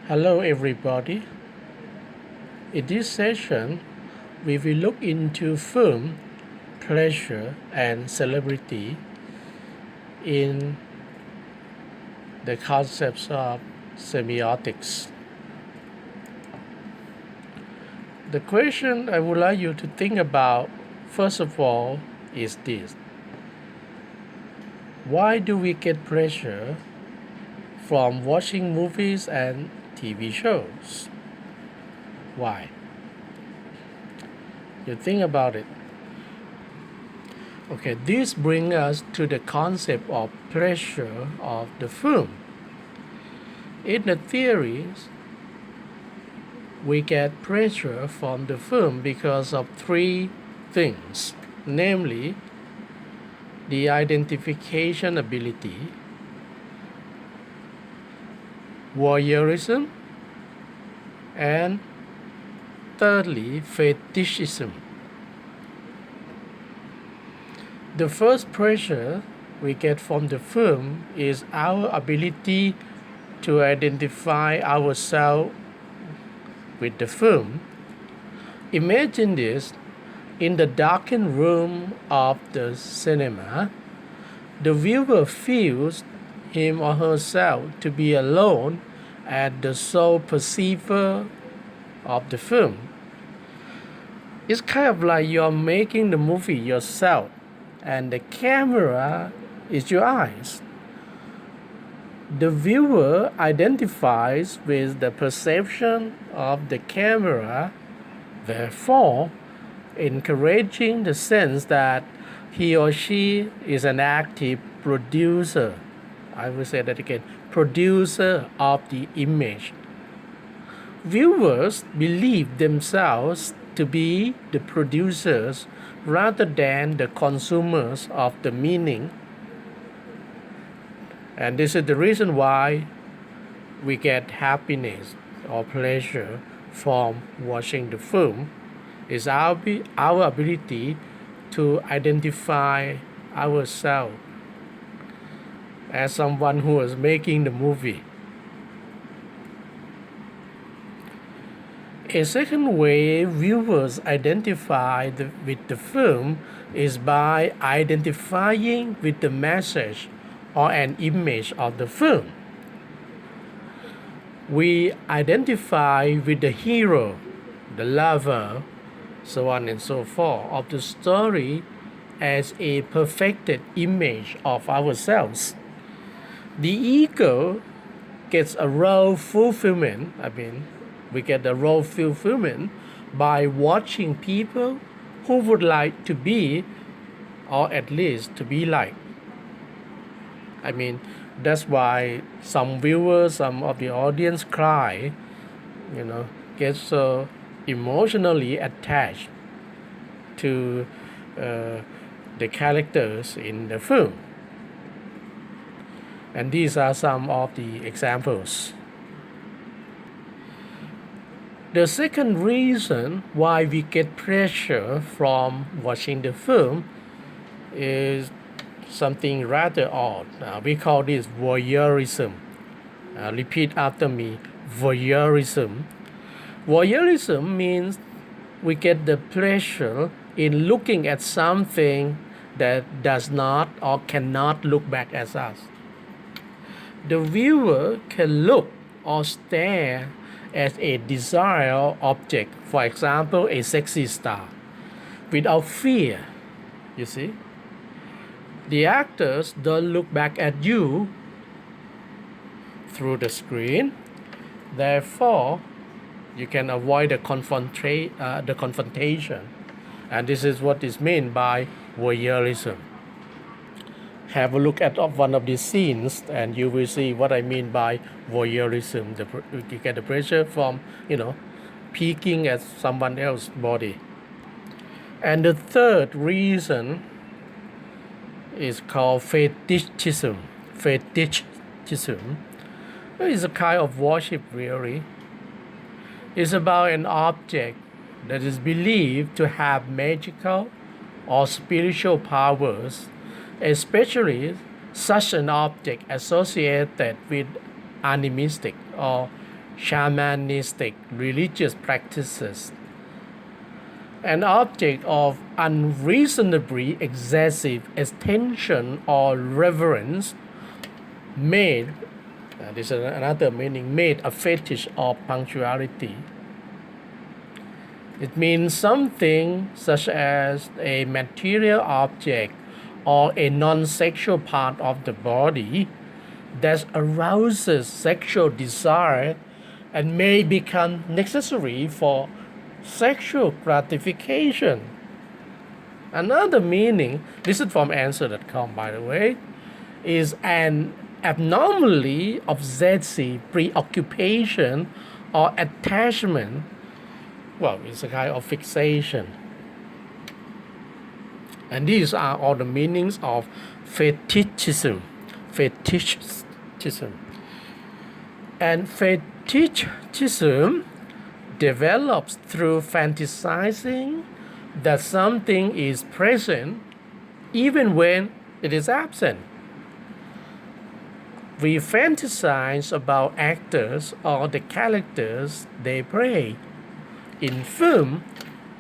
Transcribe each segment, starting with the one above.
Hello everybody. In this session, we will look into film, pleasure, and celebrity in the concepts of semiotics. The question I would like you to think about, first of all, is this. Why do we get pleasure from watching movies and TV shows? Why? You think about it. Okay, this brings us to the concept of pleasure of the film. In the theories, we get pleasure from the film because of three things, namely the identification ability, voyeurism, and thirdly, fetishism. The first pleasure we get from the film is our ability to identify ourselves with the film. Imagine this: in the darkened room of the cinema, the viewer feels him or herself to be alone as the sole perceiver of the film. It's kind of like you're making the movie yourself, and the camera is your eyes. The viewer identifies with the perception of the camera, therefore encouraging the sense that he or she is an active producer. I will say that again, producer of the image. Viewers believe themselves to be the producers rather than the consumers of the meaning. And this is the reason why we get happiness or pleasure from watching the film. Is our ability to identify ourselves as someone who is making the movie. A second way viewers identify with the film is by identifying with the message or an image of the film. We identify with the hero, the lover, so on and so forth, of the story as a perfected image of ourselves. The ego gets a role fulfillment. We get the role fulfillment by watching people who would like to be, or at least to be like. That's why some viewers, some of the audience cry, get so emotionally attached to the characters in the film. And these are some of the examples. The second reason why we get pleasure from watching the film is something rather odd. We call this voyeurism. Repeat after me: voyeurism. Voyeurism means we get the pleasure in looking at something that does not or cannot look back at us. The viewer can look or stare at a desired object, for example, a sexy star, without fear. You see? The actors don't look back at you through the screen. Therefore, you can avoid the confrontation. And this is what is meant by voyeurism. Have a look at one of these scenes and you will see what I mean by voyeurism. You get the pleasure from, peeking at someone else's body. And the third reason is called fetishism. Fetishism is a kind of worship, really. It's about an object that is believed to have magical or spiritual powers, especially such an object associated with animistic or shamanistic religious practices. An object of unreasonably excessive attention or reverence made, this is another meaning, made a fetish of punctuality. It means something such as a material object or a non-sexual part of the body that arouses sexual desire and may become necessary for sexual gratification. Another meaning, this is from answer.com by the way, is an abnormally obsessive preoccupation or attachment. Well, it's a kind of fixation. And these are all the meanings of fetishism. Fetishism. And fetishism develops through fantasizing that something is present even when it is absent. We fantasize about actors or the characters they play. In film,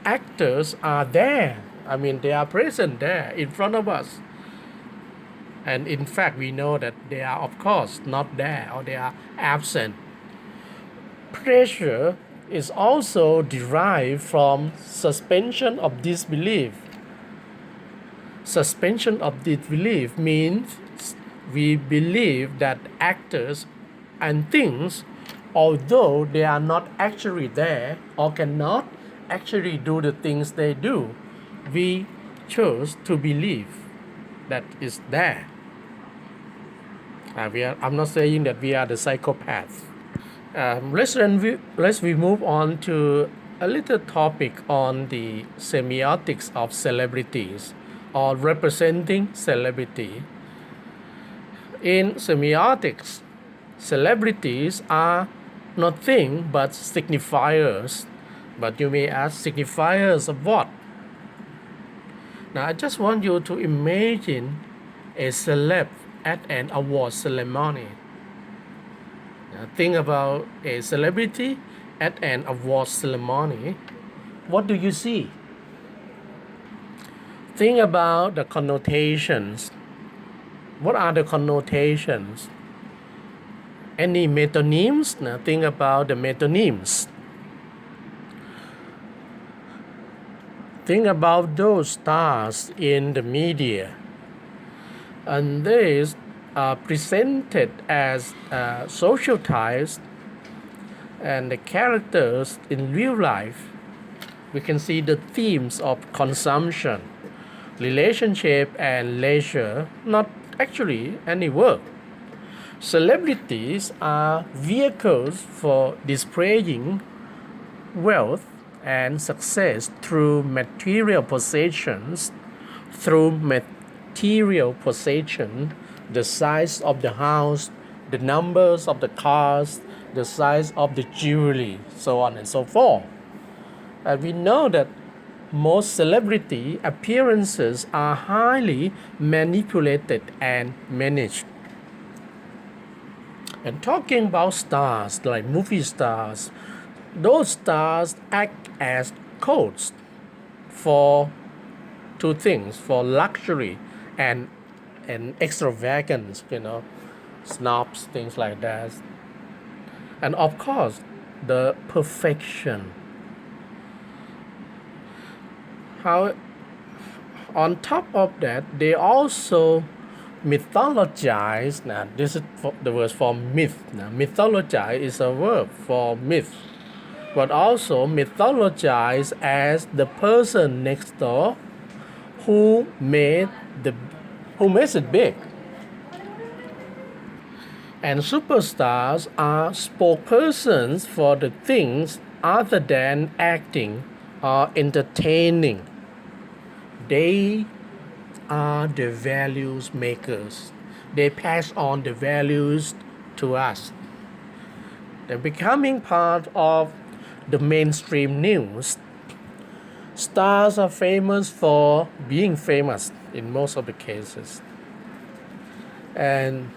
actors are there. I mean, they are present there in front of us. And in fact, we know that they are, of course, not there or they are absent. Pleasure is also derived from suspension of disbelief. Suspension of disbelief means we believe that actors and things, although they are not actually there or cannot actually do the things they do, we choose to believe that is there. I'm not saying that we are the psychopaths. Let's move on to a little topic on the semiotics of celebrities or representing celebrity. In semiotics, celebrities are nothing but signifiers. But you may ask, signifiers of what? Now I just want you to imagine a celeb at an award ceremony. Now, think about a celebrity at an award ceremony. What do you see? Think about the connotations. What are the connotations? Any metonyms? Now think about the metonyms. Think about those stars in the media. And these are presented as social types and the characters in real life. We can see the themes of consumption, relationship, and leisure, not actually any work. Celebrities are vehicles for displaying wealth and success through material possessions. Through material possession, the size of the house, the numbers of the cars, the size of the jewelry, so on and so forth. And we know that most celebrity appearances are highly manipulated and managed. And talking about stars, like movie stars, those stars act as codes for two things, for luxury and extravagance, snobs, things like that. And of course, the perfection. How, on top of that, they also mythologize. Now, this is the word for myth. Now, mythologize is a verb for myth, but also mythologize as the person next door who makes it big. And superstars are spokespersons for the things other than acting or entertaining. They are the values makers. They pass on the values to us. They're becoming part of the mainstream news. Stars are famous for being famous in most of the cases. And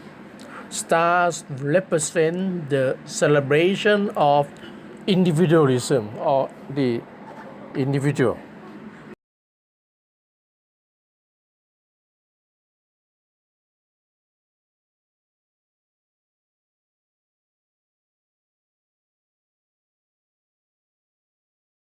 Stars represent the celebration of individualism or the individual.